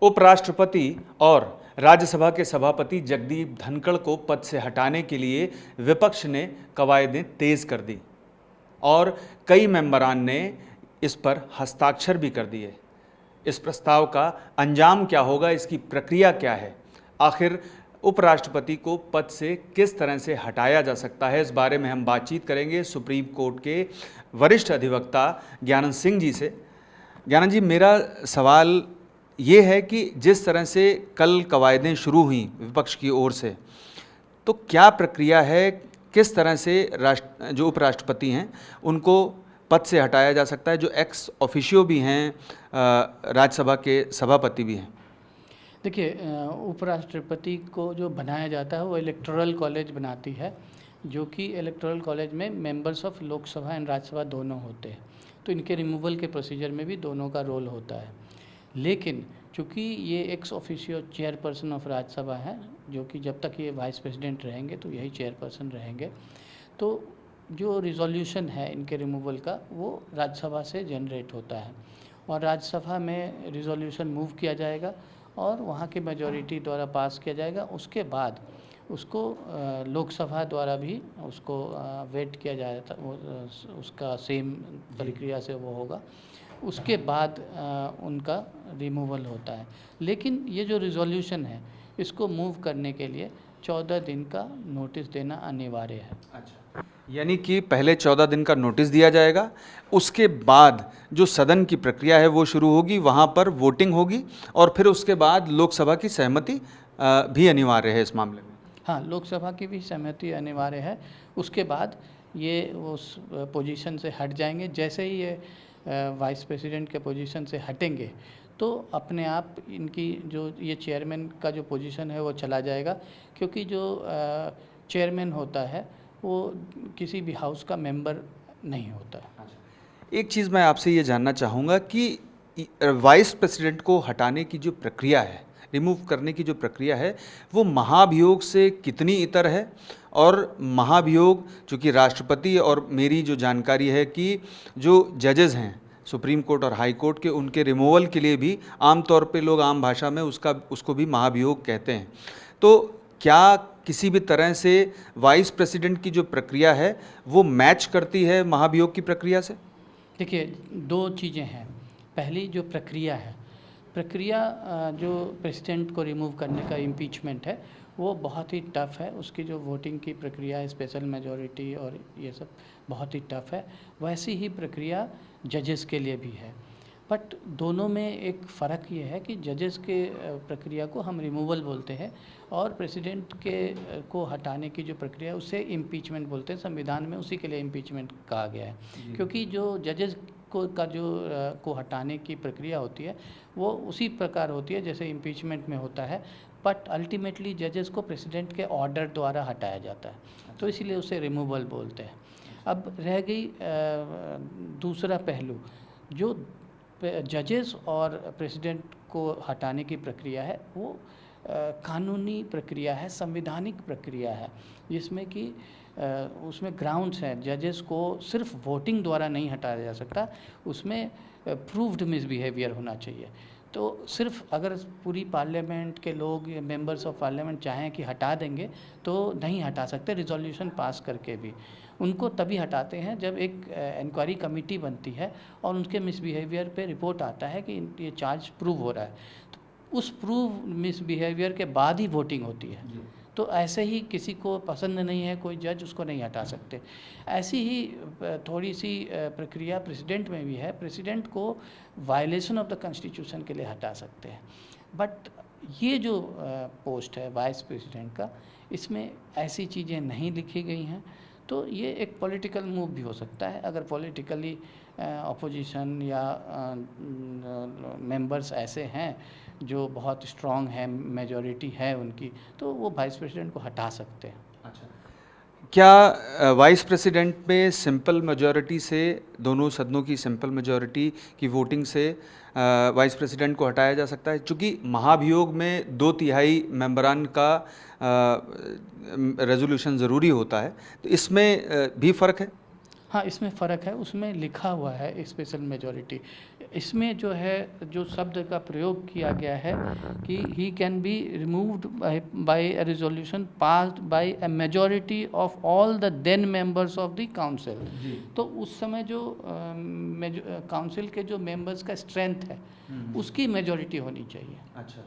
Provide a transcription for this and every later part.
उपराष्ट्रपति और राज्यसभा के सभापति जगदीप धनखड़ को पद से हटाने के लिए विपक्ष ने कवायदें तेज कर दी और कई मेंबरान ने इस पर हस्ताक्षर भी कर दिए। इस प्रस्ताव का अंजाम क्या होगा, इसकी प्रक्रिया क्या है, आखिर उपराष्ट्रपति को पद से किस तरह से हटाया जा सकता है, इस बारे में हम बातचीत करेंगे सुप्रीम कोर्ट के वरिष्ठ अधिवक्ता ज्ञानंद सिंह जी से। ज्ञानंद जी, मेरा सवाल ये है कि जिस तरह से कल कवायदें शुरू हुई विपक्ष की ओर से, तो क्या प्रक्रिया है, किस तरह से जो उपराष्ट्रपति हैं उनको पद से हटाया जा सकता है, जो एक्स ऑफिशियो भी हैं, राज्यसभा के सभापति भी हैं? देखिए, उपराष्ट्रपति को जो बनाया जाता है वो इलेक्टोरल कॉलेज बनाती है, जो कि इलेक्टोरल कॉलेज में members of Lok Sabha and Rajya Sabha दोनों होते हैं। तो इनके रिमूवल के प्रोसीजर में भी दोनों का रोल होता है। लेकिन चूँकि ये ex officio chairperson of Rajya Sabha है, जो कि जब तक ये वाइस प्रेसिडेंट रहेंगे तो यही चेयरपर्सन रहेंगे, तो जो रिजोल्यूशन है इनके रिमूवल का वो राज्यसभा से जनरेट होता है और राज्यसभा में रिजोल्यूशन मूव किया जाएगा और वहाँ की मेजॉरिटी द्वारा पास किया जाएगा। उसके बाद उसको लोकसभा द्वारा भी उसको वेट किया जाता, उसका सेम प्रक्रिया से वो होगा। उसके बाद उनका रिमूवल होता है। लेकिन ये जो रिजोल्यूशन है इसको मूव करने के लिए 14 दिन का नोटिस देना अनिवार्य है। अच्छा, यानी कि पहले 14 दिन का नोटिस दिया जाएगा, उसके बाद जो सदन की प्रक्रिया है वो शुरू होगी, वहाँ पर वोटिंग होगी और फिर उसके बाद लोकसभा की सहमति भी अनिवार्य है इस मामले में। हाँ, लोकसभा की भी सहमति अनिवार्य है। उसके बाद ये उस पोजीशन से हट जाएंगे। जैसे ही ये वाइस प्रेसिडेंट के पोजीशन से हटेंगे तो अपने आप इनकी जो ये चेयरमैन का जो पोजीशन है वो चला जाएगा, क्योंकि जो चेयरमैन होता है वो किसी भी हाउस का मेंबर नहीं होता। एक चीज़ मैं आपसे ये जानना चाहूँगा कि वाइस प्रेसिडेंट को हटाने की जो प्रक्रिया है, रिमूव करने की जो प्रक्रिया है, वो महाभियोग से कितनी इतर है? और महाभियोग चूँकि राष्ट्रपति और मेरी जो जानकारी है कि जो जजेस हैं सुप्रीम कोर्ट और हाई कोर्ट के, उनके रिमूवल के लिए भी आमतौर पे लोग आम भाषा में उसको भी महाभियोग कहते हैं। तो क्या किसी भी तरह से वाइस प्रेसिडेंट की जो प्रक्रिया है वो मैच करती है महाभियोग की प्रक्रिया से? देखिए, दो चीज़ें हैं। पहली जो प्रक्रिया जो प्रेसिडेंट को रिमूव करने का इम्पीचमेंट है वो बहुत ही टफ़ है। उसकी जो वोटिंग की प्रक्रिया है, स्पेशल मेजॉरिटी और ये सब बहुत ही टफ़ है। वैसी ही प्रक्रिया जजेस के लिए भी है, बट दोनों में एक फ़र्क ये है कि जजेस के प्रक्रिया को हम रिमूवल बोलते हैं और प्रेसिडेंट को हटाने की जो प्रक्रिया है उसे इम्पीचमेंट बोलते हैं। संविधान में उसी के लिए इम्पीचमेंट कहा गया है, क्योंकि जो जजेस को हटाने की प्रक्रिया होती है वो उसी प्रकार होती है जैसे इम्पीचमेंट में होता है, बट अल्टीमेटली जजेस को प्रेसिडेंट के ऑर्डर द्वारा हटाया जाता है, तो इसलिए उसे रिमूवल बोलते हैं। अब रह गई दूसरा पहलू, जो जजेस और प्रेसिडेंट को हटाने की प्रक्रिया है वो कानूनी प्रक्रिया है, संवैधानिक प्रक्रिया है, जिसमें कि उसमें ग्राउंड्स हैं। जजेस को सिर्फ वोटिंग द्वारा नहीं हटाया जा सकता, उसमें प्रूव्ड मिसबिहेवियर होना चाहिए। तो सिर्फ अगर पूरी पार्लियामेंट के लोग, मेंबर्स ऑफ पार्लियामेंट चाहें कि हटा देंगे तो नहीं हटा सकते, रिजोल्यूशन पास करके भी। उनको तभी हटाते हैं जब एक इंक्वायरी कमेटी बनती है और उनके मिसबिहेवियर पे रिपोर्ट आता है कि ये चार्ज प्रूव हो रहा है, तो उस प्रूव मिसबिहेवियर के बाद ही वोटिंग होती है। तो ऐसे ही किसी को पसंद नहीं है कोई जज, उसको नहीं हटा सकते। ऐसी ही थोड़ी सी प्रक्रिया प्रेसिडेंट में भी है। प्रेसिडेंट को वायलेशन ऑफ द कॉन्स्टिट्यूशन के लिए हटा सकते हैं, बट ये जो पोस्ट है वाइस प्रेसिडेंट का, इसमें ऐसी चीज़ें नहीं लिखी गई हैं। तो ये एक पॉलिटिकल मूव भी हो सकता है। अगर पॉलिटिकली अपोजिशन या मेंबर्स ऐसे हैं जो बहुत स्ट्रॉन्ग है, मेजॉरिटी है उनकी, तो वो वाइस प्रेसिडेंट को हटा सकते हैं। अच्छा, क्या वाइस प्रेसिडेंट में सिंपल मेजॉरिटी से, दोनों सदनों की सिंपल मेजॉरिटी की वोटिंग से वाइस प्रेसिडेंट को हटाया जा सकता है? चूँकि महाभियोग में 2/3 मेंबरान का रेजोल्यूशन ज़रूरी होता है, तो इसमें भी फ़र्क है? हाँ, इसमें फ़र्क है, उसमें लिखा हुआ है स्पेशल मेजॉरिटी। इसमें जो है, जो शब्द का प्रयोग किया गया है कि he can be removed by a resolution passed by a majority of all the then members of the council. तो उस समय जो काउंसिल के जो मेंबर्स का स्ट्रेंथ है उसकी मेजॉरिटी होनी चाहिए। अच्छा,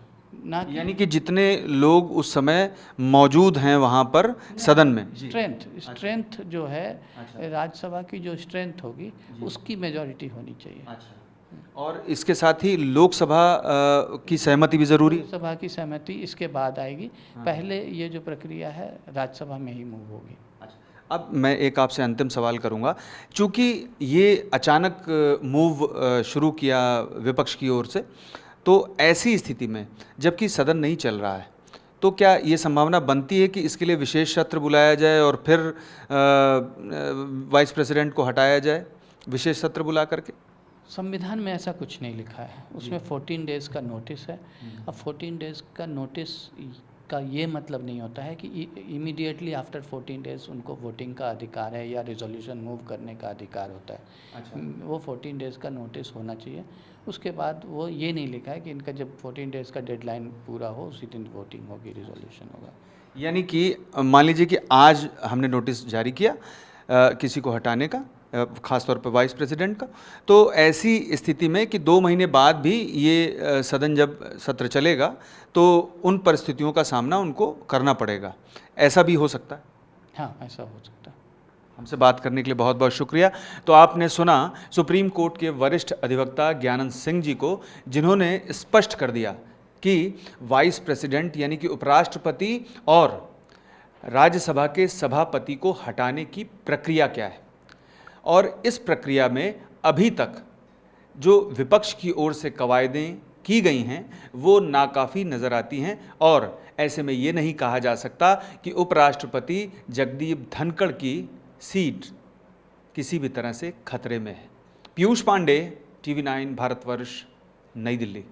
ना कि यानी कि जितने लोग उस समय मौजूद हैं वहाँ पर सदन में, स्ट्रेंथ जो है अच्छा। राज्यसभा की जो स्ट्रेंथ होगी उसकी मेजॉरिटी होनी चाहिए। अच्छा, और इसके साथ ही लोकसभा की सहमति भी ज़रूरी है? लोकसभा की सहमति इसके बाद आएगी, पहले ये जो प्रक्रिया है राज्यसभा में ही मूव होगी। अब मैं एक आपसे अंतिम सवाल करूंगा, चूँकि ये अचानक मूव शुरू किया विपक्ष की ओर से, तो ऐसी स्थिति में जबकि सदन नहीं चल रहा है, तो क्या ये संभावना बनती है कि इसके लिए विशेष सत्र बुलाया जाए और फिर वाइस प्रेसिडेंट को हटाया जाए विशेष सत्र बुला करके? संविधान में ऐसा कुछ नहीं लिखा है, उसमें 14 डेज़ का नोटिस है। अब 14 डेज़ का नोटिस का ये मतलब नहीं होता है कि इमीडिएटली आफ्टर 14 डेज़ उनको वोटिंग का अधिकार है या रिजोल्यूशन मूव करने का अधिकार होता है। अच्छा। वो 14 डेज़ का नोटिस होना चाहिए। उसके बाद वो ये नहीं लिखा है कि इनका जब 14 डेज़ का डेडलाइन पूरा हो उसी दिन वोटिंग होगी, रिजोल्यूशन होगा। यानी कि मान लीजिए कि आज हमने नोटिस जारी किया किसी को हटाने का, ख़ासतौर पर वाइस प्रेसिडेंट का, तो ऐसी स्थिति में कि 2 महीने बाद भी ये सदन जब सत्र चलेगा तो उन परिस्थितियों का सामना उनको करना पड़ेगा, ऐसा भी हो सकता है? हाँ, ऐसा हो सकता है। हमसे बात करने के लिए बहुत बहुत शुक्रिया। तो आपने सुना सुप्रीम कोर्ट के वरिष्ठ अधिवक्ता ज्ञानंद सिंह जी को, जिन्होंने स्पष्ट कर दिया कि वाइस प्रेसिडेंट यानी कि उपराष्ट्रपति और राज्यसभा के सभापति को हटाने की प्रक्रिया क्या है, और इस प्रक्रिया में अभी तक जो विपक्ष की ओर से कवायदें की गई हैं वो नाकाफ़ी नज़र आती हैं, और ऐसे में ये नहीं कहा जा सकता कि उपराष्ट्रपति जगदीप धनखड़ की सीट किसी भी तरह से खतरे में है। पीयूष पांडे, TV9 भारतवर्ष, नई दिल्ली।